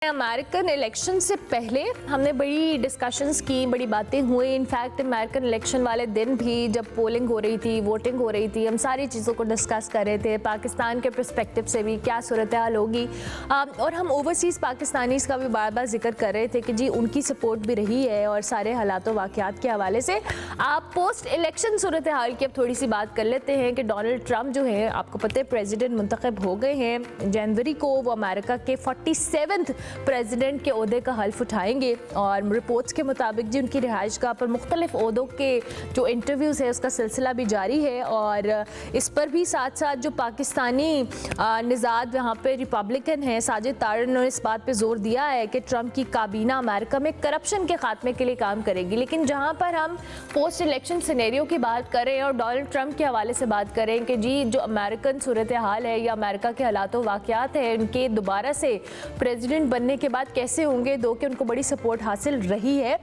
American election से पहले हमने बड़ी डिस्कशंस की, बड़ी बातें हुई। इनफैक्ट अमेरिकन इलेक्शन वाले दिन भी जब पोलिंग हो रही थी, वोटिंग हो रही थी, हम सारी चीज़ों को डिस्कस कर रहे थे। पाकिस्तान के पर्सपेक्टिव से भी क्या सूरत हाल होगी, और हम ओवरसीज़ पाकिस्तानीज़ का भी बार बार जिक्र कर रहे थे कि जी उनकी सपोर्ट भी रही है और सारे हालात व वाक़यात के हवाले से। आप पोस्ट इलेक्शन सूरत हाल की अब थोड़ी सी बात कर लेते हैं कि डोनाल्ड ट्रंप जो है, आपको पता है प्रेसिडेंट मुंतखब हो गए हैं। जनवरी को वो अमेरिका के 47वें प्रेसिडेंट के ओहदे का हल्फ उठाएंगे और रिपोर्ट्स के मुताबिक जी उनकी रिहाइशगाह पर मुख्तलिफ ओहदों के जो इंटरव्यूज़ है उसका सिलसिला भी जारी है। और इस पर भी साथ साथ जो पाकिस्तानी निज़ाद वहाँ पे रिपब्लिकन हैं, साजिद तारन ने इस बात पे जोर दिया है कि ट्रंप की काबीना अमेरिका में करप्शन के खात्मे के लिए काम करेगी। लेकिन जहाँ पर हम पोस्ट इलेक्शन सिनेरियो की बात करें और डोनाल्ड ट्रंप के हवाले से बात करें कि जी जो अमेरिकन सूरत हाल है या अमेरिका के हालात वाक़यात हैं, उनके दोबारा से प्रेसिडेंट बनने के बाद कैसे होंगे, दो कि उनको बड़ी सपोर्ट हासिल रही है।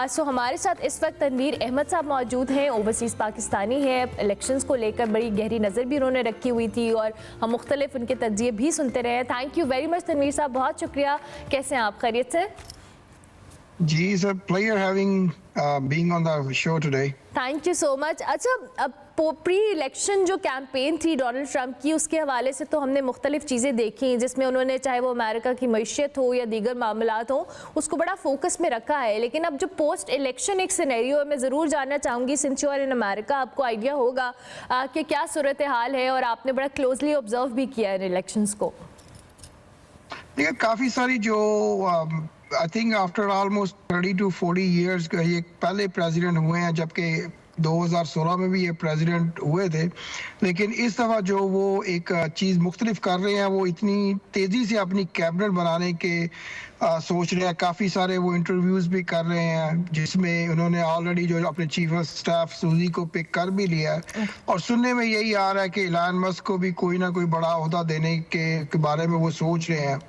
सो हमारे साथ इस वक्त तनवीर अहमद साहब मौजूद हैं, ओवरसीज़ पाकिस्तानी है। इलेक्शंस को लेकर बड़ी गहरी नज़र भी उन्होंने रखी हुई थी और हम मुख्तलिफ उनके तज्ज़िये भी सुनते रहे। Thank you very much Tanveer साहब, बहुत शुक्रिया। कैसे हैं आप, खैरियत से? जी sir, player having being on the show today. Thank you so much. अच्छा, अब प्री इलेक्शन जो कैंपेन थी डोनाल्ड ट्रंप की, उसके हवाले से तो हमने मुख्तलिफ चीज़ें देखी जिसमें उन्होंने चाहे वो अमेरिका की मईशत हो या दीगर मामलात हो, उसको बड़ा फोकस में रखा है। लेकिन अब जो पोस्ट इलेक्शन एक सिनेरियो है, मैं ज़रूर जानना चाहूँगी, since you are in America, आपको आइडिया होगा कि क्या सूरत हाल है और आपने बड़ा क्लोजली ऑब्जर्व भी किया है इलेक्शंस को। देखिए, काफ़ी सारी जो I think after almost 30 to 40 years का ये पहले प्रेसिडेंट हुए हैं, जबकि 2016 में भी ये प्रेसिडेंट हुए थे। लेकिन इस दफ़ा जो वो एक चीज़ मुख्तलिफ कर रहे हैं, वो इतनी तेज़ी से अपनी कैबिनेट बनाने के सोच रहे हैं। काफ़ी सारे वो इंटरव्यूज़ भी कर रहे हैं जिसमें उन्होंने ऑलरेडी जो अपने चीफ ऑफ स्टाफ सूजी को पिक कर भी लिया है। और सुनने में यही आ रहा है कि इलान मस्क को भी कोई ना कोई बड़ा ओहदा देने के बारे में वो सोच रहे हैं।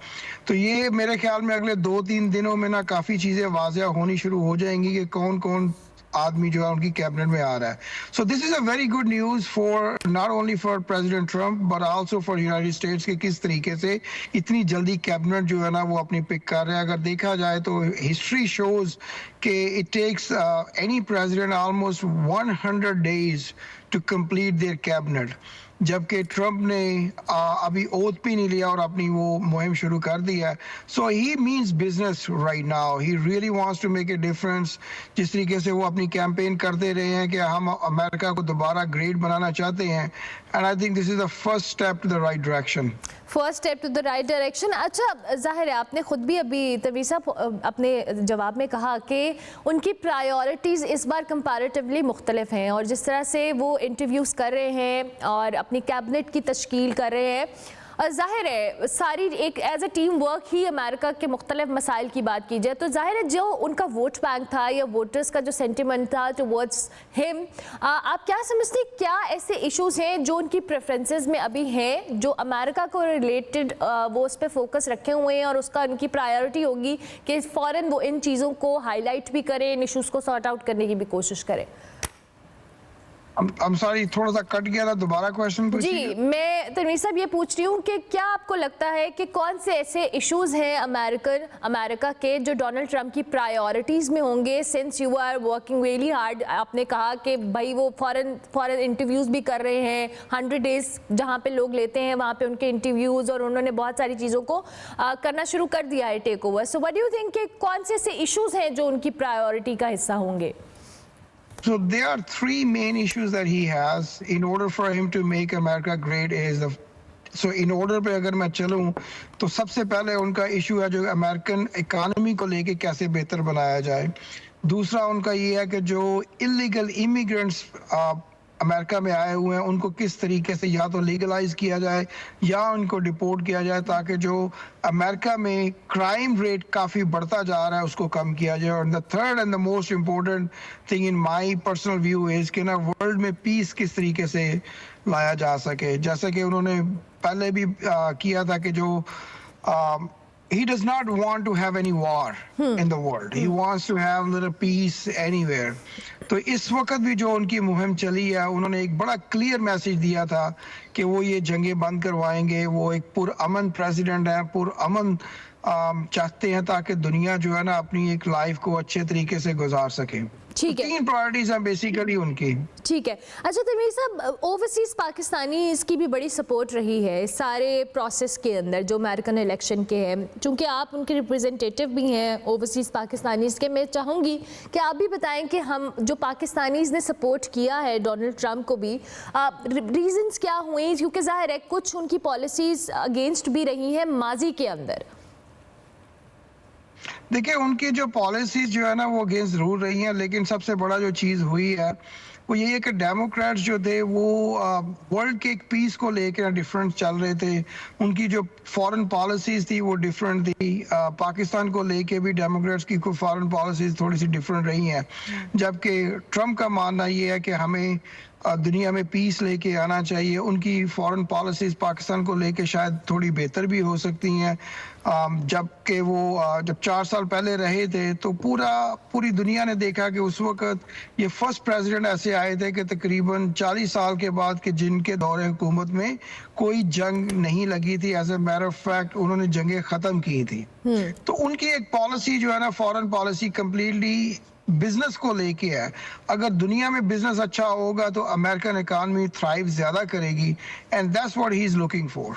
तो ये मेरे ख्याल में अगले 2-3 दिनों में ना काफ़ी चीज़ें वाज़ेह होनी शुरू हो जाएंगी कि कौन कौन आदमी जो है उनकी कैबिनेट में आ रहा है। So this is a very good news for not only for president Trump but also for United states के किस तरीके से इतनी जल्दी कैबिनेट जो है ना वो अपनी पिक कर रहे हैं। अगर देखा जाए तो हिस्ट्री शोज कि it takes any president almost 100 days to complete their cabinet, जबकि ट्रंप ने अभी ओथ भी नहीं लिया और अपनी वो मुहिम शुरू कर दी है। So he means business right now, he really wants to make a difference. जिस तरीके से वो अपनी कैंपेन करते रहे हैं कि हम अमेरिका को दोबारा ग्रेट बनाना चाहते हैं, and I think this is the first step to the right direction. First step to the right direction. अच्छा, जाहिर है आपने खुद भी अभी तनवीर साहब अपने जवाब में कहा कि उनकी प्रायोरिटीज़ इस बार कंपैरेटिवली मुख्तलिफ हैं और जिस तरह से वो इंटरव्यूज़ कर रहे हैं और अपनी कैबिनेट की तश्कील कर रहे हैं, ज़ाहिर है सारी एक एज ए टीम वर्क ही अमेरिका के मुख्तलिफ मसाइल की बात की जाए तो ज़ाहिर है जो उनका वोट बैंक था या वोटर्स का जो सेंटिमेंट था टुवर्ड्स हिम, आप क्या समझते हैं क्या ऐसे इश्यूज़ हैं जो उनकी प्रेफरेंसेस में अभी हैं जो अमेरिका को रिलेटेड वो उस पर फोकस रखे हुए हैं और उसका उनकी प्रायोरिटी होगी कि फ़ौरन वो इन चीज़ों को हाईलाइट भी करें, इन इशूज़ को सॉर्ट आउट करने की भी कोशिश करें? I'm sorry, थोड़ा सा कट गया था, दोबारा क्वेश्चन पूछिए। जी, मैं तनवीर साहब ये पूछ रही हूँ कि क्या आपको लगता है कि कौन से ऐसे इश्यूज़ हैं अमेरिका के जो डोनाल्ड ट्रंप की प्रायोरिटीज़ में होंगे, since you are working really hard. आपने कहा कि भाई वो फॉरन इंटरव्यूज़ भी कर रहे हैं, 100 days जहाँ पे लोग लेते हैं वहाँ पे उनके इंटरव्यूज़, और उन्होंने बहुत सारी चीज़ों को करना शुरू कर दिया है, take over. So what do you think कि कौन से ऐसे इश्यूज़ हैं जो उनकी प्रायोरिटी का हिस्सा होंगे? So there are three main issues that he has in order for him to make America great is the so in order पे अगर मैं चलूँ तो सबसे पहले उनका इशू है जो अमेरिकन इकानमी को लेके कैसे बेहतर बनाया जाए। दूसरा उनका ये है कि जो इलीगल इमिग्रेंट्स अमेरिका में आए हुए हैं उनको किस तरीके से या तो लीगलाइज किया जाए या उनको डिपोर्ट किया जाए, ताकि जो अमेरिका में क्राइम रेट काफ़ी बढ़ता जा रहा है उसको कम किया जाए। और the third and the most important thing in my personal view is कि ना वर्ल्ड में पीस किस तरीके से लाया जा सके। जैसे कि उन्होंने पहले भी किया था कि जो he does not want to have any war in the world. He wants to have little peace anywhere. तो इस वक्त भी जो उनकी मुहिम चली है, उन्होंने एक बड़ा क्लियर मैसेज दिया था कि वो ये जंगें बंद करवाएंगे, वो एक पुरअमन प्रेसिडेंट है, पुरअमन चाहते हैं ताकि दुनिया जो है ना अपनी एक लाइफ को अच्छे तरीके से गुजार सके। ठीक है, 3 प्रायोरिटीज हैं बेसिकली उनकी। ठीक है। अच्छा तमीर साहब, ओवरसीज़ पाकिस्तानी इसकी भी बड़ी सपोर्ट रही है इस सारे प्रोसेस के अंदर जो अमेरिकन इलेक्शन के हैं, चूँकि आप उनके रिप्रेजेंटेटिव भी हैं ओवरसीज़ पाकिस्तानीज़ के। मैं चाहूँगी कि आप भी बताएं कि हम जो पाकिस्तानीज़ ने सपोर्ट किया है डोनाल्ड ट्रंप को भी, रीजंस क्या हुए, क्योंकि ज़ाहिर है कुछ उनकी पॉलिसीज़ अगेंस्ट भी रही हैं माजी के अंदर। देखिए उनकी जो पॉलिसीज जो है ना वो अगेंस्ट जरूर रही हैं, लेकिन सबसे बड़ा जो चीज़ हुई है वो यही है कि डेमोक्रेट्स जो थे वो वर्ल्ड के एक पीस को लेकर डिफरेंट चल रहे थे। उनकी जो फॉरेन पॉलिसीज थी वो डिफरेंट थी। पाकिस्तान को लेके भी डेमोक्रेट्स की कोई फॉरेन पॉलिसीज थोड़ी सी डिफरेंट रही हैं, जबकि ट्रम्प का मानना ये है कि हमें दुनिया में पीस लेके आना चाहिए। उनकी फॉरेन पॉलिसीज पाकिस्तान को लेके शायद थोड़ी बेहतर भी हो सकती हैं, जबकि वो जब 4 साल पहले रहे थे तो पूरी दुनिया ने देखा कि उस वक्त ये फर्स्ट प्रेसिडेंट ऐसे आए थे कि तकरीबन 40 साल के बाद कि जिनके दौरे हुकूमत में कोई जंग नहीं लगी थी। As a matter of fact उन्होंने जंगें ख़त्म की थी। तो उनकी एक पॉलिसी जो है ना फॉरेन पॉलिसी कम्प्लीटली बिजनेस को लेके है। अगर दुनिया में बिजनेस अच्छा होगा तो अमेरिकन इकॉनमी थ्राइव ज्यादा करेगी, and that's what he is looking for.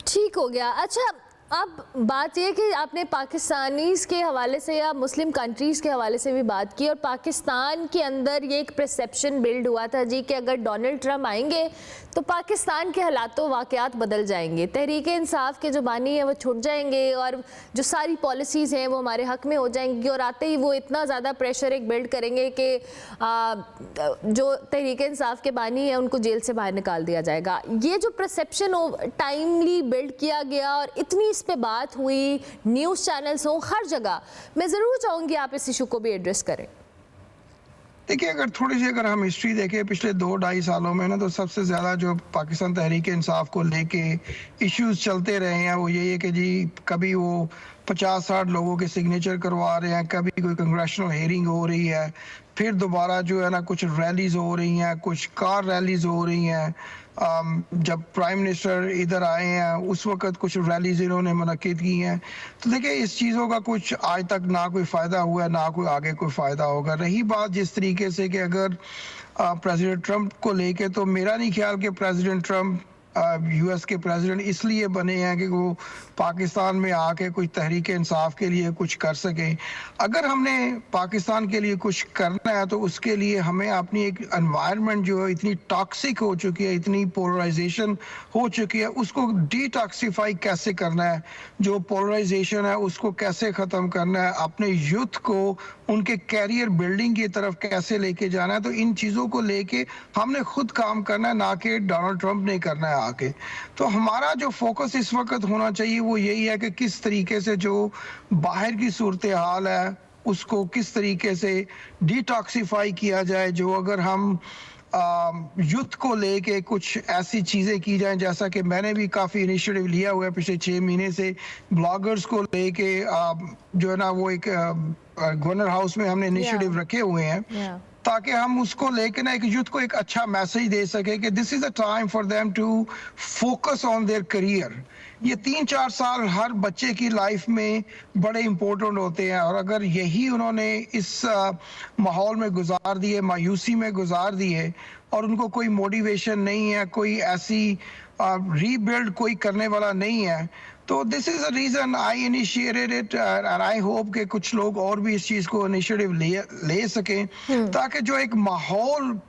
ठीक हो गया। अच्छा, अब बात यह कि आपने पाकिस्तानीज़ के हवाले से या मुस्लिम कंट्रीज़ के हवाले से भी बात की, और पाकिस्तान के अंदर ये एक परसेप्शन बिल्ड हुआ था जी कि अगर डोनाल्ड ट्रंप आएंगे तो पाकिस्तान के हालात वाक़यात बदल जाएंगे, तहरीक इंसाफ के जो बानी हैं वो छूट जाएंगे और जो सारी पॉलिसीज़ हैं वो हमारे हक़ में हो जाएंगी, और आते ही वो इतना ज़्यादा प्रेशर एक बिल्ड करेंगे कि जो तहरीक इंसाफ के बानी हैं उनको जेल से बाहर निकाल दिया जाएगा। ये जो परसेप्शन टाइमली बिल्ड किया गया और इतनी इस पे बात हुई, न्यूज़ चैनल्स हों, हर जगह, मैं ज़रूर चाहूँगी आप इस इशू को भी एड्रेस करें। देखिए अगर हम हिस्ट्री देखें पिछले 2-2.5 सालों में ना, तो सबसे ज़्यादा जो पाकिस्तान तहरीक इंसाफ को लेके इश्यूज चलते रहे हैं वो यही है कि जी कभी वो 50-60 लोगों के सिग्नेचर करवा रहे हैं, कभी कोई कंग्रेशनल हेयरिंग हो रही है, फिर दोबारा जो है ना कुछ रैलीज हो रही हैं, कुछ कार रैलीज हो रही हैं। जब प्राइम मिनिस्टर इधर आए हैं उस वक्त कुछ रैलीज इन्होंने मुनक्किद की हैं। तो देखिए इस चीज़ों का कुछ आज तक ना कोई फ़ायदा हुआ है ना कोई आगे कोई फ़ायदा होगा। रही बात जिस तरीके से कि अगर प्रेसिडेंट ट्रंप को लेके, तो मेरा नहीं ख्याल कि प्रेसिडेंट ट्रंप यूएस के प्रेसिडेंट इसलिए बने हैं कि वो पाकिस्तान में आके कुछ तहरीक इंसाफ के लिए कुछ कर सकें। अगर हमने पाकिस्तान के लिए कुछ करना है तो उसके लिए हमें अपनी एक एनवायरनमेंट जो है इतनी टॉक्सिक हो चुकी है, इतनी पोलराइजेशन हो चुकी है, उसको डिटॉक्सिफाई कैसे करना है, जो पोलराइजेशन है उसको कैसे ख़त्म करना है, अपने यूथ को उनके कैरियर बिल्डिंग की तरफ कैसे लेके जाना है। तो इन चीज़ों को लेके हमने खुद काम करना है, ना कि डोनाल्ड ट्रंप ने करना है आके। तो हमारा जो फोकस इस वक्त होना चाहिए वो यही है कि किस तरीके से जो बाहर की सूरत हाल है उसको किस तरीके से डिटॉक्सिफाई किया जाए। जो अगर हम यूथ को लेके कुछ ऐसी चीज़ें की जाएं, जैसा कि मैंने भी काफ़ी इनिशिएटिव लिया हुआ है पिछले 6 महीने से, ब्लॉगर्स को लेके जो है ना वो एक गवर्नर हाउस में हमने इनिशिएटिव रखे हुए हैं ताकि हम उसको लेके ना एक यूथ को एक अच्छा मैसेज दे सके कि this is a time for them to focus on their career. ये 3-4 साल हर बच्चे की लाइफ में बड़े इंपॉर्टेंट होते हैं, और अगर यही उन्होंने इस माहौल में गुजार दिए, मायूसी में गुजार दिए, और उनको कोई मोटिवेशन नहीं है, कोई ऐसी रीबिल्ड कोई करने वाला नहीं है, तो this is a reason I initiated it, and I hope कि कुछ लोग और भी इस चीज को इनिशिएटिव ले सकें, ताकि जो एक माहौल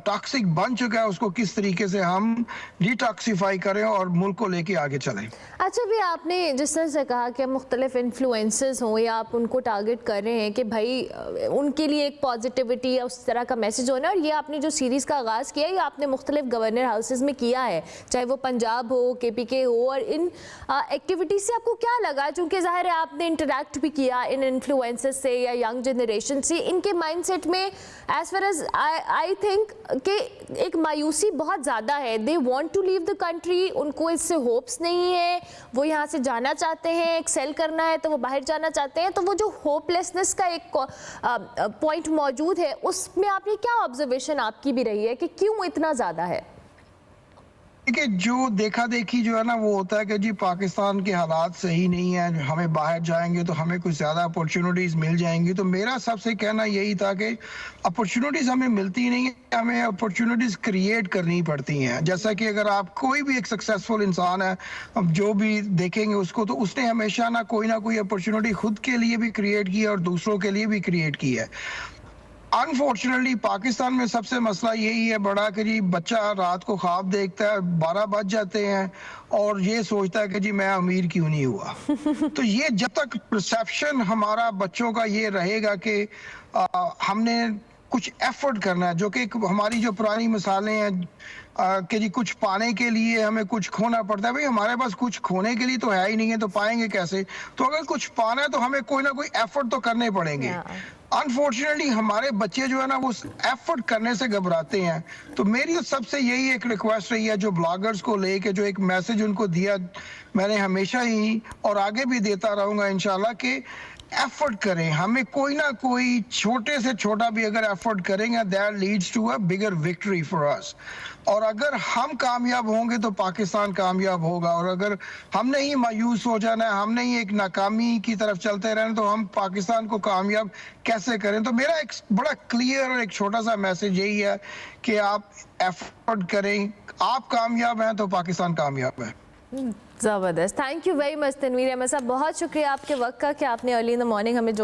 टॉक्सिक बन चुका है उसको किस तरीके से हम डिटॉक्सिफाई करें और मुल्क को लेके आगे चलें। अच्छा भी आपने जिस तरह से कहा कि मुख्तलिफ इन्फ्लुएंसर्स हों या आप उनको टारगेट कर रहे हैं कि भाई उनके लिए एक पॉजिटिविटी या उस तरह का मैसेज होना, और ये आपने जो सीरीज़ का आगाज़ किया ये आपने मुख्तलिफ गवर्नर हाउसेज में किया है, चाहे वो पंजाब हो, KPK हो, और इन एक्टिविटीज से आपको क्या लगा? चूँकि ज़ाहिर है आपने इंटरेक्ट भी किया इन इन्फ्लुएंसर्स से या यंग जनरेशन से, इनके माइंडसेट में as far as I think कि एक मायूसी बहुत ज़्यादा है। They want to leave the country, उनको इससे होप्स नहीं है, वो यहाँ से जाना चाहते हैं, एक्सेल करना है तो वो बाहर जाना चाहते हैं। तो वो जो होपलेसनेस का एक पॉइंट मौजूद है, उसमें आपने क्या ऑब्जर्वेशन आपकी भी रही है कि क्यों इतना ज़्यादा है? देखिए जो देखा देखी जो है ना वो होता है कि जी पाकिस्तान के हालात सही नहीं है, हमें बाहर जाएंगे तो हमें कुछ ज़्यादा अपॉर्चुनिटीज़ मिल जाएंगी। तो मेरा सबसे कहना यही था कि अपॉर्चुनिटीज़ हमें मिलती नहीं है, हमें अपॉर्चुनिटीज़ क्रिएट करनी पड़ती हैं। जैसा कि अगर आप कोई भी एक सक्सेसफुल इंसान है, अब जो भी देखेंगे उसको, तो उसने हमेशा ना कोई अपॉर्चुनिटी खुद के लिए भी क्रिएट की है और दूसरों के लिए भी क्रिएट की है। अनफॉर्चुनेटली पाकिस्तान में सबसे मसला यही है बड़ा कि जी बच्चा रात को ख्वाब देखता है, 12 बज जाते हैं और ये सोचता है कि जी मैं अमीर क्यों नहीं हुआ। तो ये जब तक परसेप्शन हमारा बच्चों का ये रहेगा कि हमने कुछ एफर्ट करना है, जो कि हमारी जो पुरानी मिसालें हैं कि जी कुछ पाने के लिए हमें कुछ खोना पड़ता है। भाई हमारे पास कुछ खोने के लिए तो है ही नहीं है, तो पाएंगे कैसे? तो अगर कुछ पाना है तो हमें कोई ना कोई एफर्ट तो करने पड़ेंगे। अनफॉर्चुनेटली हमारे बच्चे जो है ना वो एफर्ट करने से घबराते हैं। तो मेरी सबसे यही एक रिक्वेस्ट रही है जो ब्लॉगर्स को लेके, जो एक मैसेज उनको दिया मैंने हमेशा ही और आगे भी देता रहूंगा इंशाल्लाह, कि एफर्ट करें। हमें कोई ना कोई छोटे से छोटा भी अगर एफर्ट करेंगे, that leads to a bigger victory for us. और अगर हम कामयाब होंगे तो पाकिस्तान कामयाब होगा, और अगर हमने ही मायूस हो जाना है, हमने ही एक नाकामी की तरफ चलते रहना, तो हम पाकिस्तान को कामयाब कैसे करें? तो मेरा एक बड़ा क्लियर और एक छोटा सा मैसेज यही है कि आप एफर्ट करें, आप कामयाब हैं तो पाकिस्तान कामयाब है। ज़बरदस्त। Thank you very much Tanveer Ahmed साहब, बहुत शुक्रिया आपके वक्त का कि आपने अर्ली इन द मॉर्निंग हमें